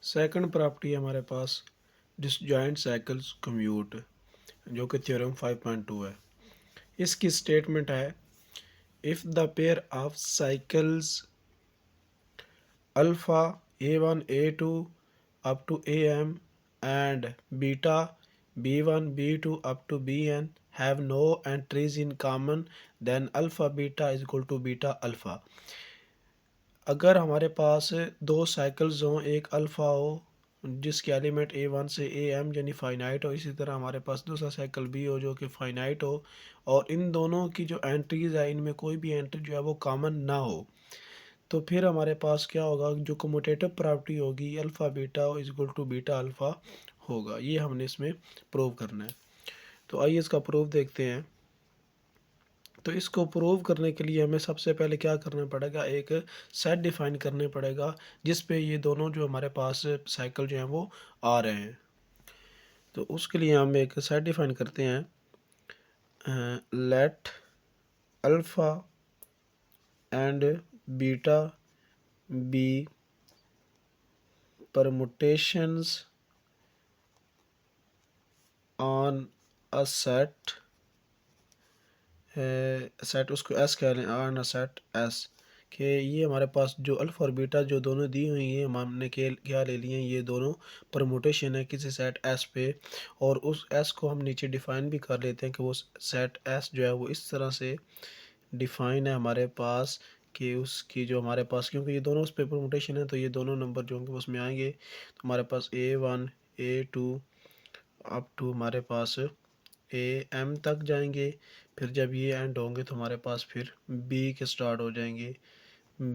Second property है हमारे पास disjoint cycles commute, जो कि थ्योरम 5.2 है। इसकी स्टेटमेंट है if the pair of cycles alpha a1 a2 up to am and beta b1 b2 up to bn have no entries in common, then alpha beta is equal to beta alpha। अगर हमारे पास दो cycles हों, एक alpha हो जिसके element a1 से am यानी finite हो, इसी तरह हमारे पास दूसरा साइकिल b हो जो कि फाइनाइट हो, और इन दोनों की जो एंट्रीज़ है इनमें कोई भी एंट्री जो है वो कॉमन ना हो, तो फिर हमारे पास क्या होगा, जो कम्यूटेटिव प्रॉपर्टी होगी alpha beta is equal to beta alpha होगा। ये हमने इसमें प्रूव करना है। तो आइए इसका प्रूफ देखते हैं। तो इसको प्रूव करने के लिए हमें सबसे पहले क्या करना पड़ेगा, एक सेट डिफाइन करने पड़ेगा जिस पे ये दोनों जो हमारे पास साइकिल जो हैं वो आ रहे हैं। तो उसके लिए हम एक सेट डिफाइन करते हैं, let alpha and beta be permutations on a set उसको एस कह लें, ऑन अ सेट एस, कि ये हमारे पास जो अल्फ़ा और बीटा जो दोनों दी हुई हैं हमने क्या ले लिए हैं, ये दोनों परमुटेशन है किसी सेट एस पे, और उस एस को हम नीचे डिफ़ाइन भी कर लेते हैं कि वो सेट एस जो है वो इस तरह से डिफ़ाइन है हमारे पास कि उसकी जो हमारे पास, क्योंकि ये दोनों उस पे परमुटेशन है तो ये दोनों नंबर जो होंगे उसमें आएंगे, तो हमारे पास a1 a2 अप टू हमारे पास am तक जाएंगे। फिर जब ये एंड होंगे तो हमारे पास फिर b के स्टार्ट हो जाएंगे,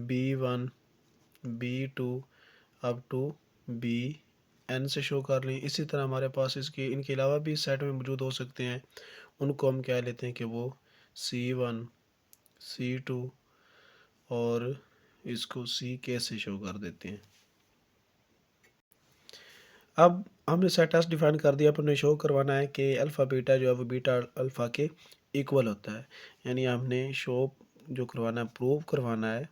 b1 b2 up to bn से शो कर लें। इसी तरह हमारे पास इसके इनके अलावा भी सेट में मौजूद हो सकते हैं, उनको हम कह लेते हैं कि वो c1 c2 और इसको ck से शो कर देते हैं। अब हमने सेट एस डिफाइन कर दिया, अब हमें शो करवाना है कि अल्फ़ा बीटा जो है वो बीटा अल्फ़ा के इक्वल होता है, यानी हमने शो जो करवाना है, प्रूव करवाना है,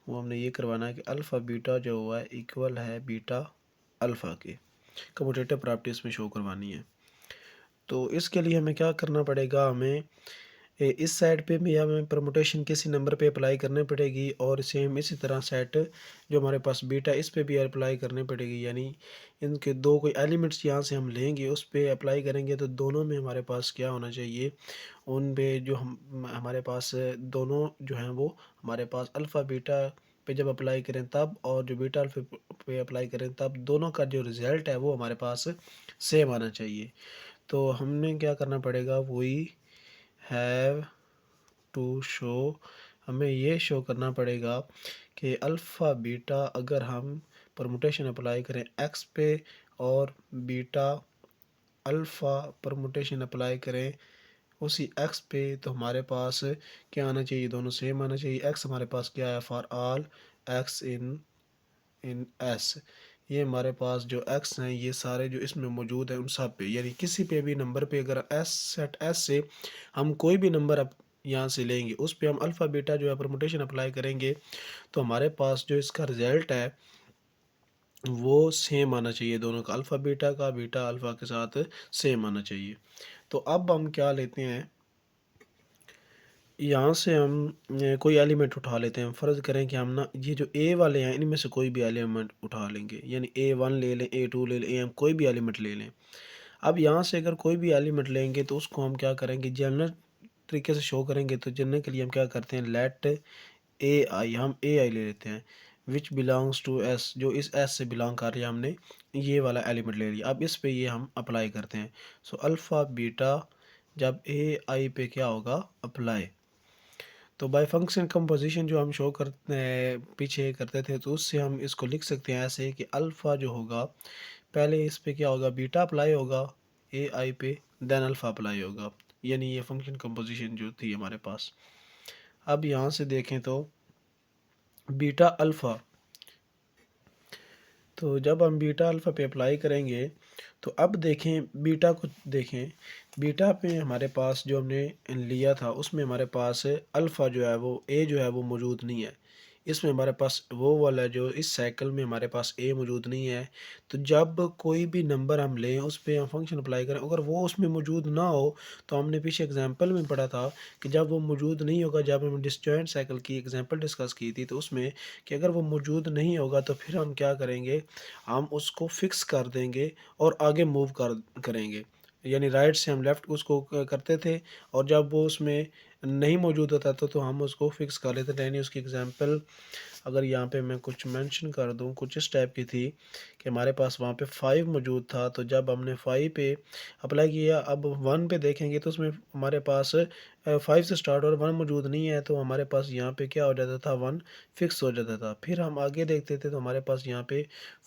वो हमने ये करवाना है कि अल्फ़ा बीटा जो हुआ है इक्वल है बीटा अल्फ़ा के। कम्यूटेटिव प्रॉपर्टी इसमें शो करवानी है। तो इसके लिए हमें क्या करना पड़ेगा, हमें इस साइड पे भी हमें परमुटेशन किसी नंबर पे अप्लाई करनी पड़ेगी, और सेम इसी तरह सेट जो हमारे पास बीटा इस पे भी अप्लाई करनी पड़ेगी, यानी इनके दो कोई एलिमेंट्स यहाँ से हम लेंगे उस पे अप्लाई करेंगे तो दोनों में हमारे पास क्या होना चाहिए, उन पे जो हम हमारे पास दोनों जो हैं वो हमारे पास अल्फ़ा बीटा पे जब अप्लाई करें तब, और जो बीटा अल्फ़ा पे अप्लाई करें तब, दोनों का जो रिज़ल्ट है वो हमारे पास सेम आना चाहिए। तो हमने क्या करना पड़ेगा, वही हैव टू शो, हमें ये शो करना पड़ेगा कि अल्फ़ा बीटा अगर हम परमुटेशन अप्लाई करें एक्स पे और बीटा अल्फ़ा परमुटेशन अप्लाई करें उसी एक्स पे, तो हमारे पास क्या आना चाहिए, दोनों सेम आना चाहिए। एक्स हमारे पास क्या है, for all x in in S, ये हमारे पास जो एक्स हैं ये सारे जो इसमें मौजूद हैं उन सब पे, यानी किसी पे भी नंबर पे अगर एस सेट एस से हम कोई भी नंबर अब यहाँ से लेंगे उस पे हम अल्फ़ा बीटा जो है परमुटेशन अप्लाई करेंगे, तो हमारे पास जो इसका रिज़ल्ट है वो सेम आना चाहिए, दोनों का अल्फ़ा बीटा का बीटा अल्फ़ा के साथ सेम आना चाहिए। तो अब हम क्या लेते हैं, यहाँ से हम कोई एलिमेंट उठा लेते हैं। फ़र्ज़ करें कि हम ना ये जो ए वाले हैं इनमें से कोई भी एलिमेंट उठा लेंगे, यानी a1 ले लें, a2 ले लें, am कोई भी एलिमेंट ले लें। अब यहाँ से अगर कोई भी एलिमेंट लेंगे तो उसको हम क्या करेंगे, जनरल तरीके से शो करेंगे। तो जनरल के लिए हम क्या करते हैं, लेट ए आई, हम ए आई ले लेते हैं, विच बिलोंग्स टू एस, जो इस एस से बिलोंग कर रही है, हमने ये वाला एलिमेंट ले लिया। अब इस पे ये हम अप्लाई करते हैं। सो अल्फ़ा बीटा जब ए आई पे क्या होगा, अप्लाई, तो बाय फंक्शन कंपोजिशन जो हम शो करते हैं पीछे करते थे, तो उससे हम इसको लिख सकते हैं ऐसे कि अल्फ़ा जो होगा पहले इस पे क्या होगा, बीटा अप्लाई होगा ए आई पे, देन अल्फ़ा अप्लाई होगा, यानी ये फंक्शन कंपोजिशन जो थी हमारे पास। अब यहाँ से देखें तो बीटा अल्फ़ा, तो जब हम बीटा अल्फ़ा पे अप्लाई करेंगे तो अब देखें बीटा को, देखें बीटा पे हमारे पास जो हमने लिया था उसमें हमारे पास अल्फ़ा जो है वो ए जो है वो मौजूद नहीं है, इसमें हमारे पास वो वाला जो इस साइकिल में हमारे पास ए मौजूद नहीं है। तो जब कोई भी नंबर हम लें उस पे हम फंक्शन अप्लाई करें, अगर वो उसमें मौजूद ना हो, तो हमने पीछे एग्जांपल में पढ़ा था कि जब वो मौजूद नहीं होगा, जब हमने डिसजॉइंट साइकिल की एग्जांपल डिस्कस की थी, तो उसमें कि अगर वो मौजूद नहीं होगा तो फिर हम क्या करेंगे, हम उसको फिक्स कर देंगे और आगे मूव करेंगे। यानी राइट से हम लेफ़्ट उसको करते थे, और जब वो उसमें नहीं मौजूद होता था तो हम उसको फिक्स कर लेते थे। यानी उसकी एग्जांपल अगर यहाँ पे मैं कुछ मेंशन कर दूँ, कुछ इस टाइप की थी कि हमारे पास वहाँ पे 5 मौजूद था, तो जब हमने 5 पे अप्लाई किया, अब 1 पे देखेंगे तो उसमें हमारे पास 5 से स्टार्ट और 1 मौजूद नहीं है, तो हमारे पास यहाँ पे क्या हो जाता था, 1 फिक्स हो जाता था। फिर हम आगे देखते थे तो हमारे पास यहाँ पे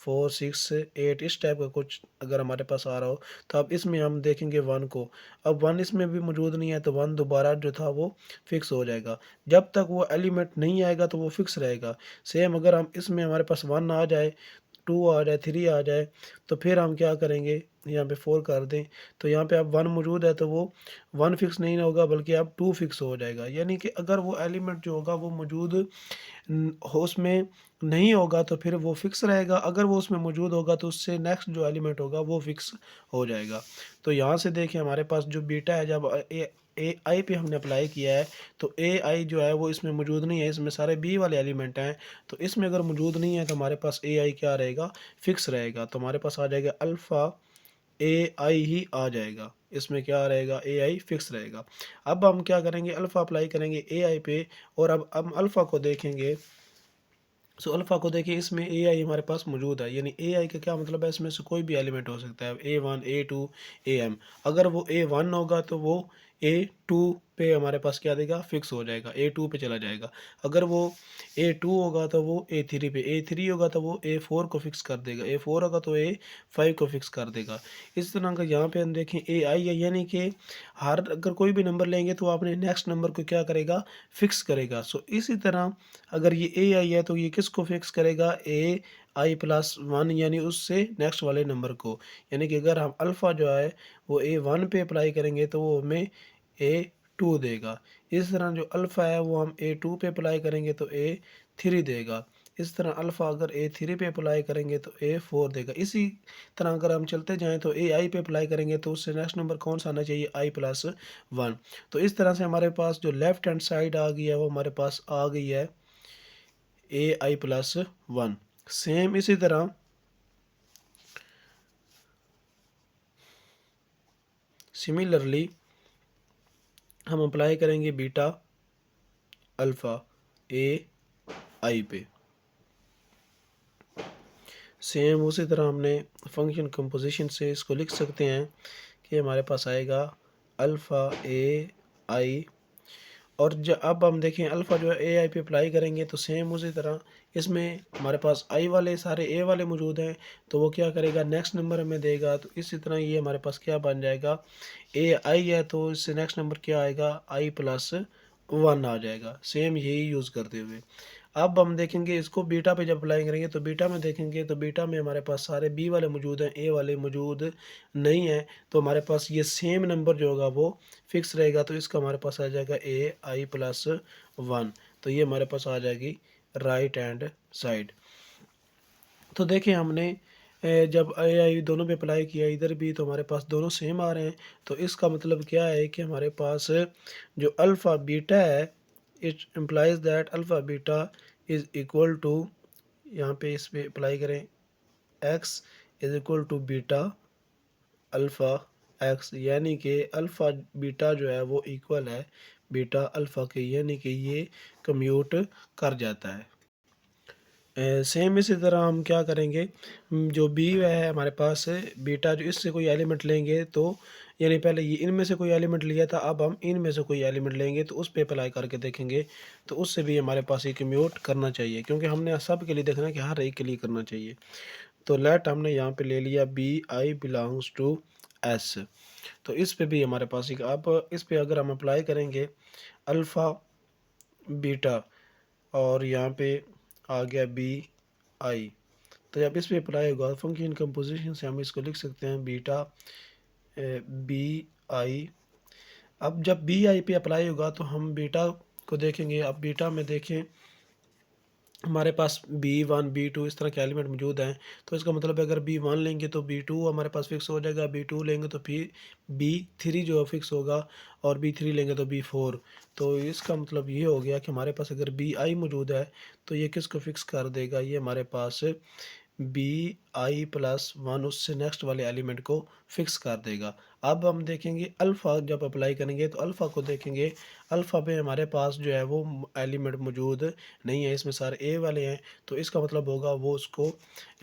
4, 6, 8 इस टाइप का कुछ अगर हमारे पास आ रहा हो, तो अब इसमें हम देखेंगे 1 को। अब 1 इसमें भी मौजूद नहीं है, तो 1 दोबारा जो था वो फिक्स हो जाएगा। जब तक वो एलिमेंट नहीं आएगा तो वो फिक्स रहेगा। सेम अगर हम इसमें हमारे पास 1 आ जाए, 2 आ जाए, 3 आ जाए, तो फिर हम क्या करेंगे, यहाँ पे 4 कर दें, तो यहाँ पे अब 1 मौजूद है तो वो 1 फिक्स नहीं होगा बल्कि अब 2 फिक्स हो जाएगा। यानी कि अगर वो एलिमेंट जो होगा वो मौजूद हो उसमें नहीं होगा तो फिर वो फिक्स रहेगा, अगर वो उसमें मौजूद होगा तो उससे नेक्स्ट जो एलिमेंट होगा वो फिक्स हो जाएगा। तो यहाँ से देखिए हमारे पास जो बीटा है, जब ए आई पे हमने अप्लाई किया है, तो ए आई जो है वो इसमें मौजूद नहीं है, इसमें सारे बी वाले एलिमेंट हैं, तो इसमें अगर मौजूद नहीं है तो हमारे पास ए आई क्या रहेगा, फिक्स रहेगा। तो हमारे पास आ जाएगा अल्फ़ा ए आई ही आ जाएगा, इसमें क्या रहेगा, ए आई फिक्स रहेगा। अब हम क्या करेंगे, अल्फ़ा अप्लाई करेंगे ए आई पे, और अब हम अल्फ़ा को देखेंगे। सो अल्फ़ा को देखिए, इसमें ए आई हमारे पास मौजूद है, यानी ए आई का क्या मतलब है, इसमें से कोई भी एलिमेंट हो सकता है, A1 A2 AM। अगर वो A1 होगा तो वो A2 पे हमारे पास क्या देगा, फिक्स हो जाएगा, A2 पे चला जाएगा। अगर वो A2 होगा तो वो A3 पे, A3 होगा तो वो A4 को फिक्स कर देगा, A4 होगा तो A5 को फिक्स कर देगा। इस तरह का यहाँ पे हम देखें ए आई है, यानी कि हर अगर कोई भी नंबर लेंगे तो आपने नेक्स्ट नंबर को क्या करेगा, फिक्स करेगा। सो इसी तरह अगर ये ए आई है तो ये किसको फिक्स करेगा, ए आई प्लस 1, यानी उससे नेक्स्ट वाले नंबर को। यानी कि अगर हम अल्फ़ा जो है वो A1 पे अप्लाई करेंगे तो वो हमें A2 देगा। इस तरह जो अल्फ़ा है वो हम A2 पे अप्लाई करेंगे तो A3 देगा। इस तरह अल्फ़ा अगर A3 पे अप्लाई करेंगे तो A4 देगा। इसी तरह अगर हम चलते जाएँ तो ए आई पे अप्लाई करेंगे तो उससे नेक्स्ट नंबर कौन सा आना चाहिए, आई प्लस 1। तो इस तरह से हमारे पास जो लेफ़्ट हैंड साइड आ गई है वो हमारे पास आ गई है ए आई प्लस 1। सेम इसी तरह सिमिलरली हम अप्लाई करेंगे बीटा अल्फ़ा ए आई पे। सेम उसी तरह हमने फंक्शन कंपोजिशन से इसको लिख सकते हैं कि हमारे पास आएगा अल्फ़ा ए आई, और जब अब हम देखें अल्फ़ा जो है ए आई पे अप्लाई करेंगे तो सेम उसी तरह इसमें हमारे पास आई वाले सारे ए वाले मौजूद हैं, तो वो क्या करेगा, नेक्स्ट नंबर हमें देगा। तो इसी तरह ये हमारे पास क्या बन जाएगा, ए आई है तो इससे नेक्स्ट नंबर क्या आएगा, आई प्लस 1 आ जाएगा, सेम यही यूज़ करते हुए। अब हम देखेंगे इसको बीटा पे जब अप्लाई करेंगे तो बीटा में देखेंगे तो बीटा में हमारे पास सारे बी वाले मौजूद हैं, ए वाले मौजूद नहीं हैं, तो हमारे पास ये सेम नंबर जो होगा वो फिक्स रहेगा। तो इसका हमारे पास आ जाएगा ए आई प्लस 1, तो ये हमारे पास आ जाएगी राइट हैंड साइड। तो देखिए हमने जब ए आई दोनों पे अप्लाई किया इधर भी, तो हमारे पास दोनों सेम आ रहे हैं। तो इसका मतलब क्या है कि हमारे पास जो अल्फ़ा बीटा है, it implies that alpha beta is equal to, यहाँ पे इस पे अप्लाई करें, X is equal to beta alpha X, यानी कि अल्फ़ा बीटा जो है वो इक्वल है बीटा अल्फ़ा के, यानी कि ये कम्यूट कर जाता है। सेम इसी तरह हम क्या करेंगे, जो बी है हमारे पास बीटा, जो इससे कोई एलिमेंट लेंगे तो, यानी पहले ये इनमें से कोई एलिमेंट लिया था, अब हम इनमें से कोई एलिमेंट लेंगे तो उस पे अप्लाई करके देखेंगे, तो उससे भी हमारे पास एक म्यूट करना चाहिए, क्योंकि हमने सब के लिए देखना है कि हर एक के लिए करना चाहिए। तो लेट हमने यहाँ पे ले लिया B I belongs to S, तो इस पे भी हमारे पास एक, अब इस पे अगर हम अप्लाई करेंगे अल्फ़ा बीटा, और यहाँ पे आ गया बी आई, तो जब इस पे अप्लाई होगा फंक्शन कंपोजिशन से हम इसको लिख सकते हैं बीटा बी आई। अब जब बी आई पे अप्लाई होगा तो हम बीटा को देखेंगे। अब बीटा में देखें हमारे पास B1 B2 इस तरह के एलिमेंट मौजूद हैं। तो इसका मतलब है अगर B1 लेंगे तो B2 हमारे पास फ़िक्स हो जाएगा, B2 लेंगे तो फिर B3 जो है फ़िक्स होगा, और B3 लेंगे तो B4। तो इसका मतलब ये हो गया कि हमारे पास अगर Bi मौजूद है तो ये किसको फ़िक्स कर देगा, ये हमारे पास Bi+1 उससे नेक्स्ट वाले एलिमेंट को फिक्स कर देगा। अब हम देखेंगे अल्फ़ा जब अप्लाई करेंगे तो अल्फ़ा को देखेंगे, अल्फ़ा पे हमारे पास जो है वो एलिमेंट मौजूद नहीं है, इसमें सारे ए वाले हैं। तो इसका मतलब होगा वो उसको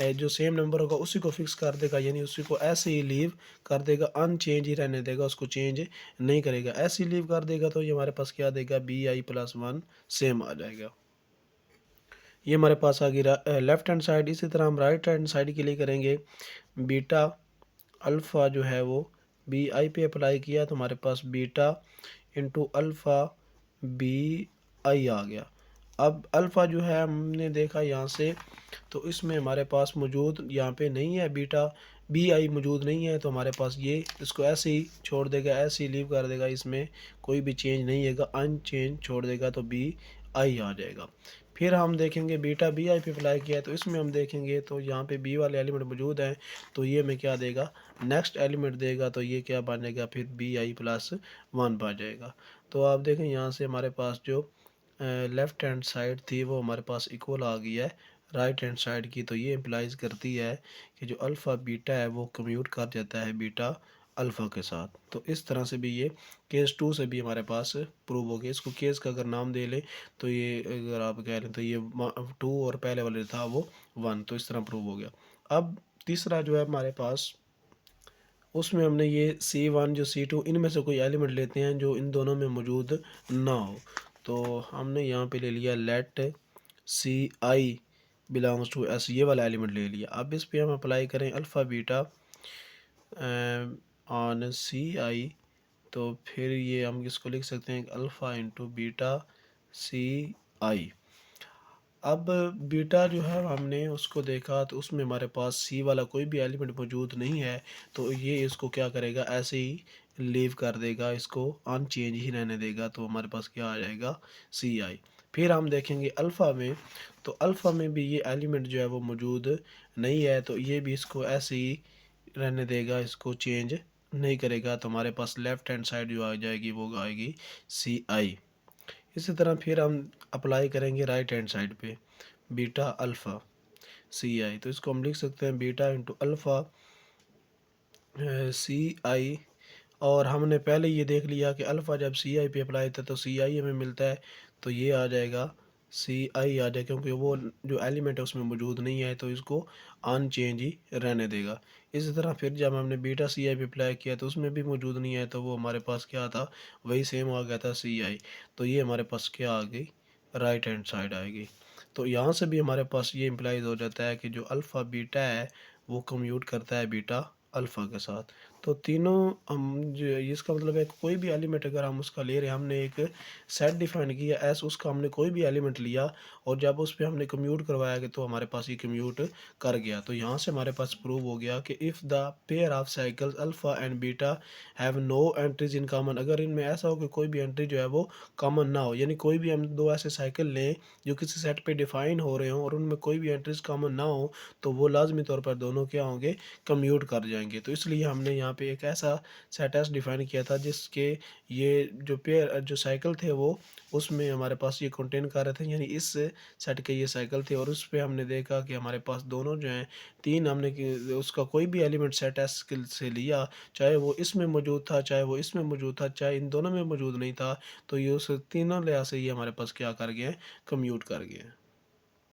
जो सेम नंबर होगा उसी को फिक्स कर देगा, यानी उसी को ऐसे ही लीव कर देगा, अनचेंज ही रहने देगा, उसको चेंज नहीं करेगा। ऐसे ही लीव कर देगा तो ये हमारे पास क्या देगा, Bi+1 सेम आ जाएगा। ये हमारे पास आ गई लेफ्ट हैंड साइड। इसी तरह हम राइट हैंड साइड के लिए करेंगे। बीटा अल्फ़ा जो है वो Bi पे अप्लाई किया तो हमारे पास बीटा इंटू अल्फ़ा Bi आ गया। अब अल्फ़ा जो है हमने देखा यहाँ से, तो इसमें हमारे पास मौजूद यहाँ पे नहीं है, बीटा Bi मौजूद नहीं है, तो हमारे पास ये इसको ऐसे ही छोड़ देगा, ऐसे ही लीव कर देगा, इसमें कोई भी चेंज नहीं है, अनचेंज छोड़ देगा तो Bi आ जाएगा। फिर हम देखेंगे बीटा Bi पे अप्लाई किया है, तो इसमें हम देखेंगे तो यहाँ पे B वाले एलिमेंट मौजूद हैं, तो ये हमें क्या देगा, नेक्स्ट एलिमेंट देगा, तो ये क्या बनेगा फिर Bi+1 बन जाएगा। तो आप देखें यहाँ से हमारे पास जो लेफ़्ट हैंड साइड थी वो हमारे पास इक्वल आ गई है राइट हैंड साइड की। तो ये इम्प्लाइज करती है कि जो अल्फ़ा बीटा है वो कम्यूट कर जाता है बीटा अल्फ़ा के साथ। तो इस तरह से भी ये केस 2 से भी हमारे पास प्रूव हो गया। इसको केस का अगर नाम दे लें तो ये, अगर आप कह रहे हैं तो ये 2 और पहले वाले था वो 1, तो इस तरह प्रूव हो गया। अब तीसरा जो है हमारे पास, उसमें हमने ये C1 जो C2 इनमें से कोई एलिमेंट लेते हैं जो इन दोनों में मौजूद ना हो। तो हमने यहाँ पे ले लिया let Ci belongs to S, ये वाला एलिमेंट ले लिया। अब इस पे हम अप्लाई करें अल्फ़ा बीटा ऑन Ci, तो फिर ये हम इसको लिख सकते हैं अल्फ़ा इंटू बीटा Ci। अब बीटा जो है हमने उसको देखा तो उसमें हमारे पास सी वाला कोई भी एलिमेंट मौजूद नहीं है, तो ये इसको क्या करेगा, ऐसे ही लीव कर देगा, इसको अनचेंज ही रहने देगा। तो हमारे पास क्या आ जाएगा, Ci। फिर हम देखेंगे अल्फ़ा में, तो अल्फ़ा में भी ये एलिमेंट जो है वो मौजूद नहीं है, तो ये भी इसको ऐसे ही रहने देगा, इसको चेंज नहीं करेगा। तो हमारे पास लेफ़्ट हैंड साइड जो आ जाएगी वो आएगी Ci। इसी तरह फिर हम अप्लाई करेंगे राइट हैंड साइड पे बीटा अल्फ़ा Ci। तो इसको हम लिख सकते हैं बीटा इंटू अल्फ़ा Ci। और हमने पहले ये देख लिया कि अल्फ़ा जब Ci पे अप्लाई था तो Ci हमें मिलता है, तो ये आ जाएगा Ci आ जाएगा, क्योंकि वो जो एलिमेंट है उसमें मौजूद नहीं है, तो इसको अनचेंज ही रहने देगा। इसी तरह फिर जब हमने बीटा Ci पे अप्लाई किया तो उसमें भी मौजूद नहीं है, तो वो हमारे पास क्या था, वही सेम आ गया था Ci। तो ये हमारे पास क्या आ गई, राइट हैंड साइड आएगी। तो यहाँ से भी हमारे पास ये इम्प्लाइज हो जाता है कि जो अल्फ़ा बीटा है वो कम्यूट करता है बीटा अल्फ़ा के साथ। तो तीनों हम जो, इसका मतलब है कोई भी एलिमेंट अगर हम उसका ले रहे हैं, हमने एक सेट डिफाइन किया एस, उसका हमने कोई भी एलिमेंट लिया और जब उस पर हमने कम्यूट करवाया कि तो हमारे पास ये कम्यूट कर गया। तो यहाँ से हमारे पास प्रूव हो गया कि if the pair of cycles alpha and beta have no entries in common, अगर इनमें ऐसा हो कि कोई भी एंट्री जो है वो कॉमन ना हो, यानी कोई भी हम दो ऐसे साइकिल लें जो किसी सेट पे डिफाइन हो रहे हों और उनमें कोई भी एंट्रीज कॉमन ना हो, तो वो लाजमी तौर पर दोनों क्या होंगे, कम्यूट कर जाएंगे। तो इसलिए हमने यहाँ पे एक ऐसा सेट एस डिफाइन किया था जिसके ये जो पेयर जो साइकिल थे वो उसमें हमारे पास ये कंटेन कर रहे थे, यानी इस सेट के ये साइकिल थे। और उस पर हमने देखा कि हमारे पास दोनों जो हैं तीन, हमने उसका कोई भी एलिमेंट सेट एस से लिया, चाहे वो इसमें मौजूद था, चाहे वो इसमें मौजूद था, चाहे इन दोनों में मौजूद नहीं था, तो ये उस तीनों लिहाज से ये हमारे पास क्या कर गए हैं, कम्यूट कर गए हैं।